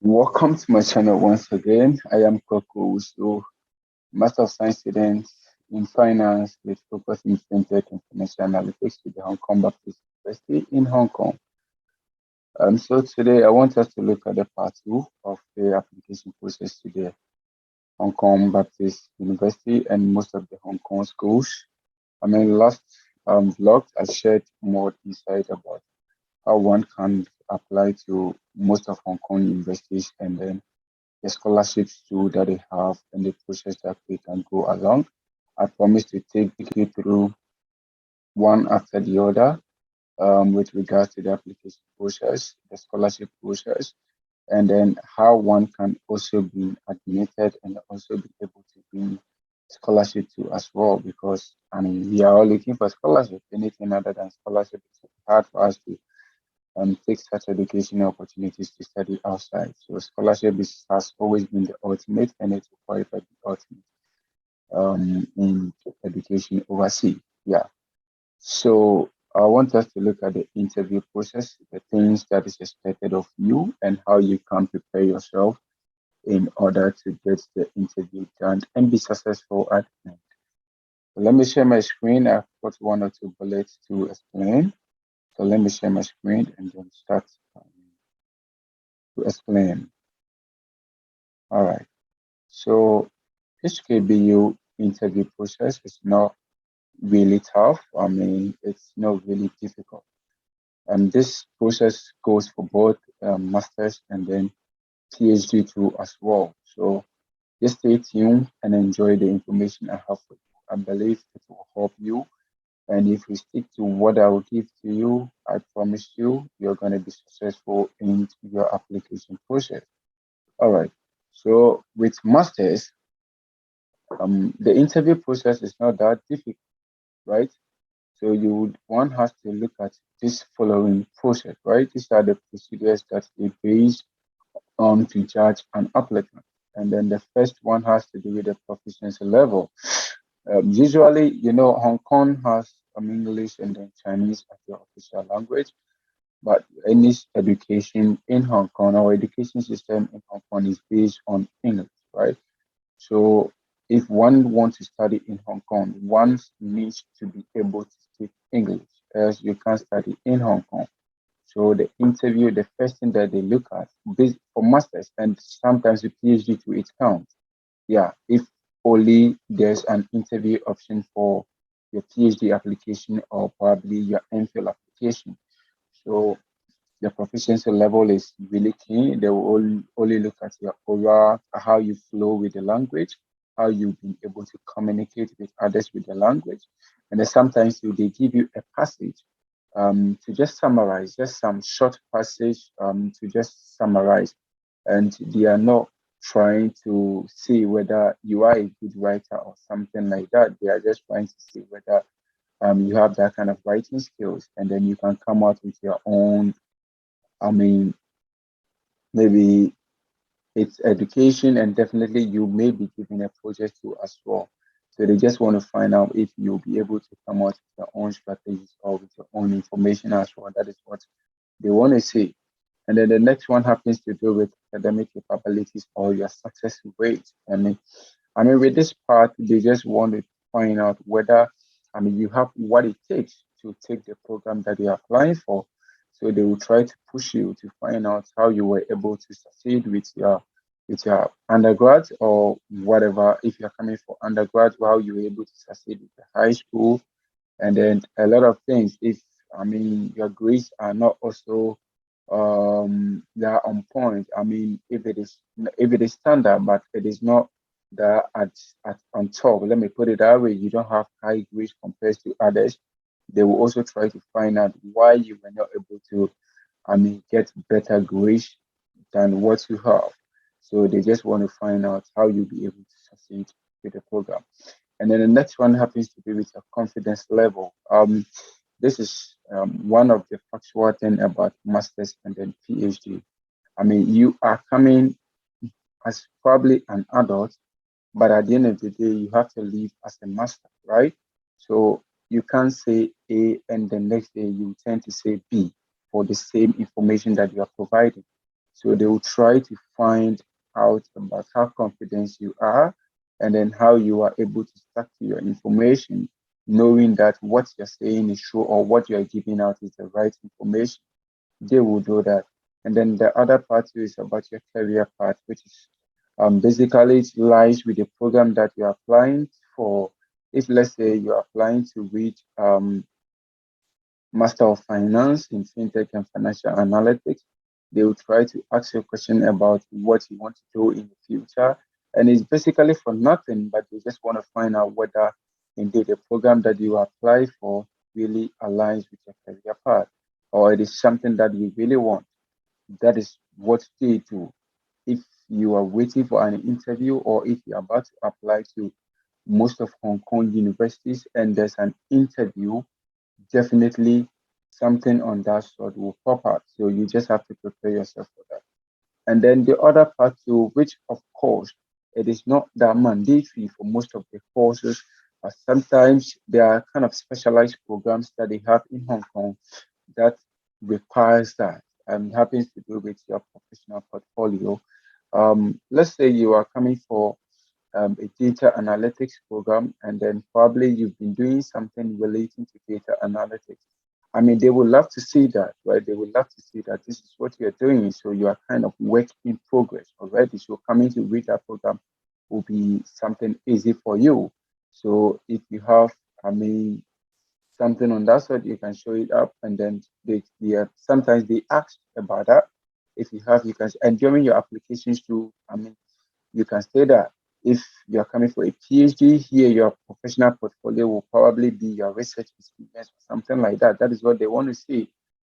Welcome to my channel once again. I am Koko Uso, Master of Science student in Finance with focus in FinTech and Financial Analytics with the Hong Kong Baptist University in Hong Kong. So today I want us to look at the part 2 of the application process to the Hong Kong Baptist University and most of the Hong Kong schools. Last vlog I shared more insight about how one can apply to most of Hong Kong universities and then the scholarships too that they have and the process that they can go along. I promise to take you through one after the other with regards to the application process, the scholarship process, and then how one can also be admitted and also be able to win scholarship too as well. Because we are all looking for scholarship. Anything other than scholarship is hard for us to take such educational opportunities to study outside. So has always been the ultimate and it's qualified the ultimate in education overseas. Yeah. So I want us to look at the interview process, the things that is expected of you and how you can prepare yourself in order to get the interview done and be successful at the end. So let me share my screen. I've got one or two bullets to explain. So let me share my screen and then start to explain. All right. So HKBU interview process is not really tough. It's not really difficult. And this process goes for both masters and then PhD too as well. So just stay tuned and enjoy the information I have for you. I believe it will help you. And if you stick to what I will give to you, I promise you, you're going to be successful in your application process. All right. So with masters, the interview process is not that difficult, right? So one has to look at this following process, right? These are the procedures that they base on to judge an applicant. And then the first one has to do with the proficiency level. Usually, Hong Kong has English and then Chinese as the official language, but any education in Hong Kong, our education system in Hong Kong is based on English, right? So if one wants to study in Hong Kong, one needs to be able to speak English, else you can't study in Hong Kong. So the interview, the first thing that they look at, for masters and sometimes the PhD to it counts. Yeah, if only there's an interview option for your PhD application or probably your MPhil application. So the proficiency level is really key. They will only look at your oral, how you flow with the language, how you've been able to communicate with others with the language. And then sometimes they give you a passage to just summarize, just some short passage to just summarize. And they are not trying to see whether you are a good writer or something like that. They are just trying to see whether you have that kind of writing skills, and then you can come out with your own I mean, maybe it's education, and definitely you may be given a project to as well. So they just want to find out if you'll be able to come out with your own strategies or with your own information as well. That is what they want to see. And then the next one happens to do with academic capabilities or your success rate. With this part, they just want to find out whether, you have what it takes to take the program that you're applying for. So they will try to push you to find out how you were able to succeed with your undergrad or whatever. If you're coming for undergrad, how you were able to succeed with the high school, and then a lot of things. If your grades are not also they are on point. If it is standard, but it is not the at on top. Let me put it that way. You don't have high grades compared to others. They will also try to find out why you were not able to, get better grades than what you have. So they just want to find out how you'll be able to succeed with the program. And then the next one happens to be with your confidence level. This is one of the factual thing about masters and then PhD. You are coming as probably an adult, but at the end of the day, you have to live as a master, right? So you can't say A and the next day you tend to say B for the same information that you are providing. So they will try to find out about how confident you are, and then how you are able to stack to your information, knowing that what you're saying is true or what you're giving out is the right information. They will do that. And then the other part too is about your career path, which is basically it lies with the program that you're applying for. If let's say you're applying to read Master of Finance in FinTech and Financial Analytics, they will try to ask you a question about what you want to do in the future. And it's basically for nothing, but they just want to find out whether indeed the program that you apply for really aligns with your career path, or it is something that you really want. That is what they do. If you are waiting for an interview, or if you're about to apply to most of Hong Kong universities and there's an interview, definitely something on that sort will pop up. So you just have to prepare yourself for that. And then the other part too, which of course it is not that mandatory for most of the courses, but sometimes there are kind of specialized programs that they have in Hong Kong that requires that and happens to do with your professional portfolio. Let's say you are coming for a data analytics program, and then probably you've been doing something relating to data analytics. I mean, they would love to see that, right? They would love to see that this is what you're doing. So you are kind of work in progress already. So coming to read that program will be something easy for you. So if you have, I mean, something on that side, you can show it up, and then sometimes they ask about that. If you have, you can, and during your applications too, I mean, you can say that if you're coming for a PhD here, your professional portfolio will probably be your research experience or something like that. That is what they want to see.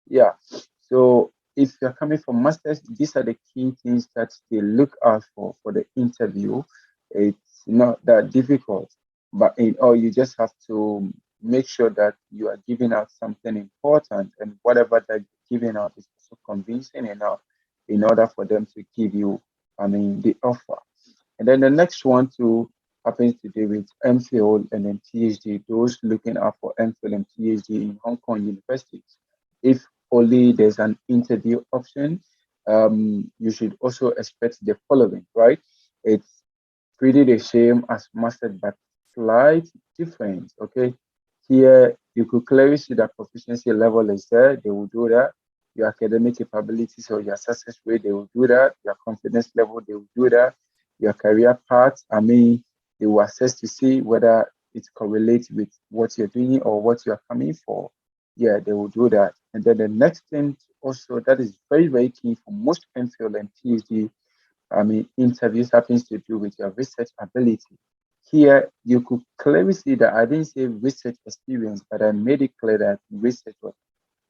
Yeah. So if you're coming for masters, these are the key things that they look out for the interview. It's not that difficult, but in all, you just have to make sure that you are giving out something important, and whatever that you're giving out is also convincing enough in order for them to give you, I mean, the offer. And then the next one too happens to do with MPhil and then PhD, those looking out for MPhil and PhD in Hong Kong universities. If only there's an interview option, you should also expect the following, right? It's pretty the same as master, but slight difference, okay? Here, you could clearly see that proficiency level is there, they will do that. Your academic capabilities or your success rate, they will do that. Your confidence level, they will do that. Your career path, I mean, they will assess to see whether it correlates with what you're doing or what you're coming for. Yeah, they will do that. And then the next thing also that is very, very key for most MPhil and PhD, I mean, interviews happens to do with your research ability. Here, you could clearly see that I didn't say research experience, but I made it clear that research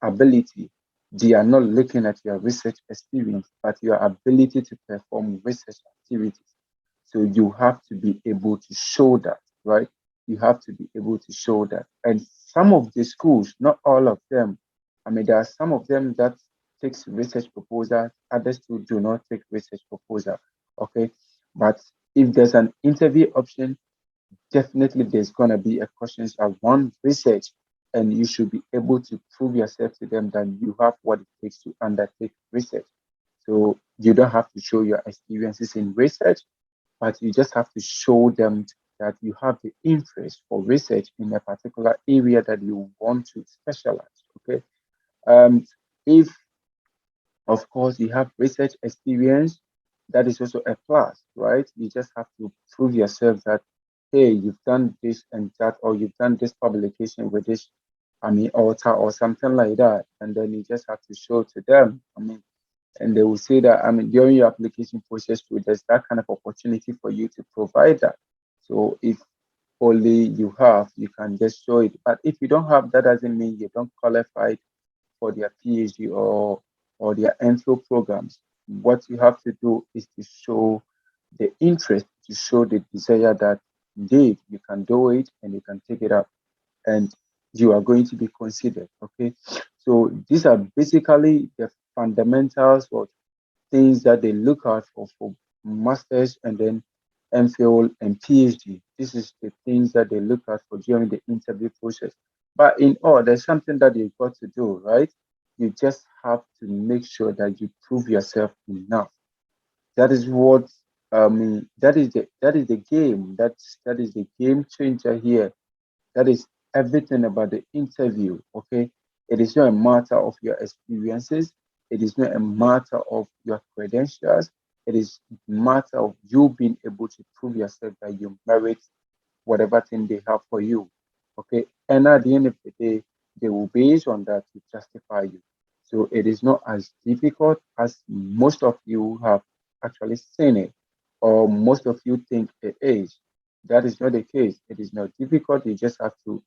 ability. They are not looking at your research experience, but your ability to perform research activities. So you have to be able to show that, right? You have to be able to show that. And some of the schools, not all of them, I mean, there are some of them that takes research proposal, others who do not take research proposal. Okay. But if there's an interview option, definitely there's going to be a questions around research, and you should be able to prove yourself to them that you have what it takes to undertake research. So you don't have to show your experiences in research, but you just have to show them that you have the interest for research in a particular area that you want to specialize. Okay. um if of course you have research experience, that is also a plus, right? You just have to prove yourself that, hey, you've done this and that, or you've done this publication with this, I mean, author or something like that. And then you just have to show to them, I mean, and they will say that, I mean, during your application process too, there's that kind of opportunity for you to provide that. So if only you have, you can just show it. But if you don't have, that doesn't mean you don't qualify for their PhD or their MPhil programs. What you have to do is to show the interest, to show the desire that indeed you can do it and you can take it up, and you are going to be considered. Okay. So these are basically the fundamentals or things that they look out for masters and then MPhil and PhD. This is the things that they look out for during the interview process. But in all, there's something that you've got to do, right? You just have to make sure that you prove yourself enough. That is what that is the game. That is the game changer here. That is everything about the interview. Okay. It is not a matter of your experiences. It is not a matter of your credentials. It is a matter of you being able to prove yourself that you merit whatever thing they have for you. Okay. And at the end of the day, they will base on that to justify you. So it is not as difficult as most of you have actually seen it, or most of you think it is. That is not the case. It is not difficult. You just have to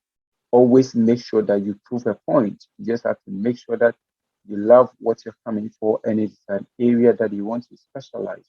always make sure that you prove a point. You just have to make sure that you love what you're coming for and it's an area that you want to specialize.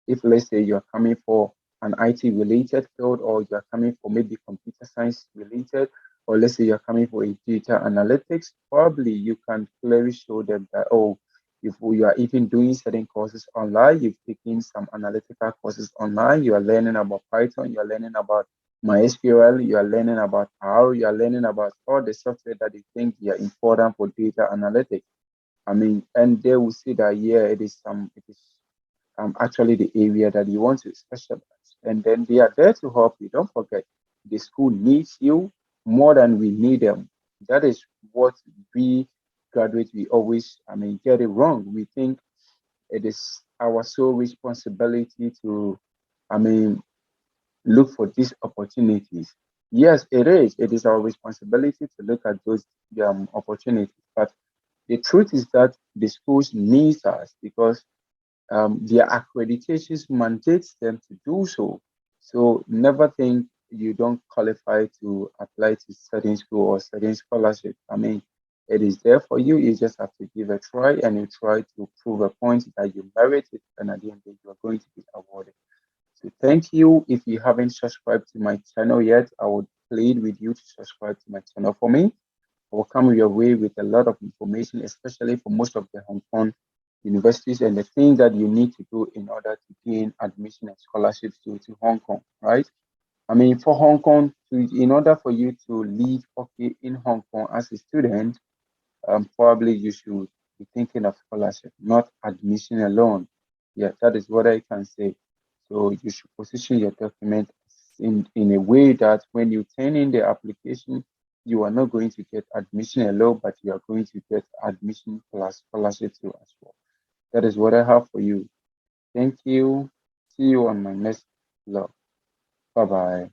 If, let's say, you're coming for an IT related field, or you're coming for maybe computer science related, or let's say you're coming for a data analytics, probably you can clearly show them that, oh, if you are even doing certain courses online, you've taken some analytical courses online, you are learning about Python, you are learning about MySQL, you are learning about R, you are learning about all the software that you think are important for data analytics. I mean, and they will see that, yeah, it is actually the area that you want to specialize. And then they are there to help you. Don't forget, the school needs you more than we need them. That is what we graduates, we always, I mean, get it wrong. We think it is our sole responsibility to, I mean, look for these opportunities. Yes, it is. It is our responsibility to look at those opportunities. But the truth is that the schools needs us because their accreditations mandates them to do so. So never think you don't qualify to apply to certain school or certain scholarship. I mean, it is there for you. You just have to give a try and you try to prove a point that you merit it, and at the end you are going to be awarded. So thank you. If you haven't subscribed to my channel yet, I would plead with you to subscribe to my channel for me. I will come your way with a lot of information, especially for most of the Hong Kong universities and the things that you need to do in order to gain admission and scholarships to Hong Kong, right? I mean, for Hong Kong, in order for you to live okay in Hong Kong as a student, probably you should be thinking of scholarship, not admission alone. Yeah, that is what I can say. So you should position your document in a way that when you turn in the application, you are not going to get admission alone, but you are going to get admission plus scholarship too as well. That is what I have for you. Thank you. See you on my next vlog. Bye bye.